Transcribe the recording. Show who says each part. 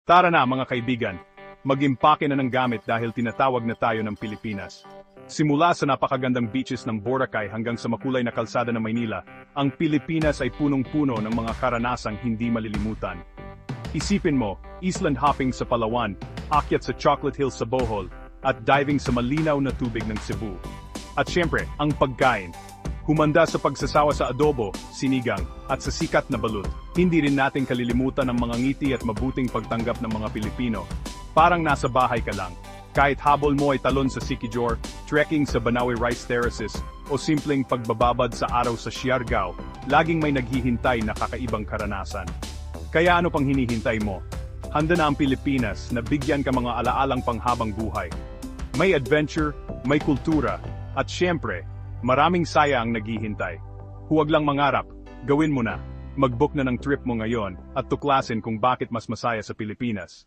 Speaker 1: Tara na mga kaibigan, mag-impake na ng gamit dahil tinatawag na tayo ng Pilipinas. Simula sa napakagandang beaches ng Boracay hanggang sa makulay na kalsada ng Maynila, ang Pilipinas ay punong-puno ng mga karanasang hindi malilimutan. Isipin mo, island hopping sa Palawan, akyat sa Chocolate Hills sa Bohol, at diving sa malinaw na tubig ng Cebu. At syempre, ang pagkain. Humanda sa pagsasawa sa adobo, sinigang, at sa sikat na balut. Hindi rin natin kalilimutan ang mga ngiti at mabuting pagtanggap ng mga Pilipino. Parang nasa bahay ka lang. Kahit habol mo ay talon sa Siquijor, trekking sa Banawe Rice Terraces, o simpleng pagbababad sa araw sa Siargao, laging may naghihintay na kakaibang karanasan. Kaya ano pang hinihintay mo? Handa na ang Pilipinas na bigyan ka mga alaalang panghabang buhay. May adventure, may kultura, at syempre, maraming saya ang naghihintay. Huwag lang mangarap, gawin mo na. Mag-book na ng trip mo ngayon at tuklasin kung bakit mas masaya sa Pilipinas.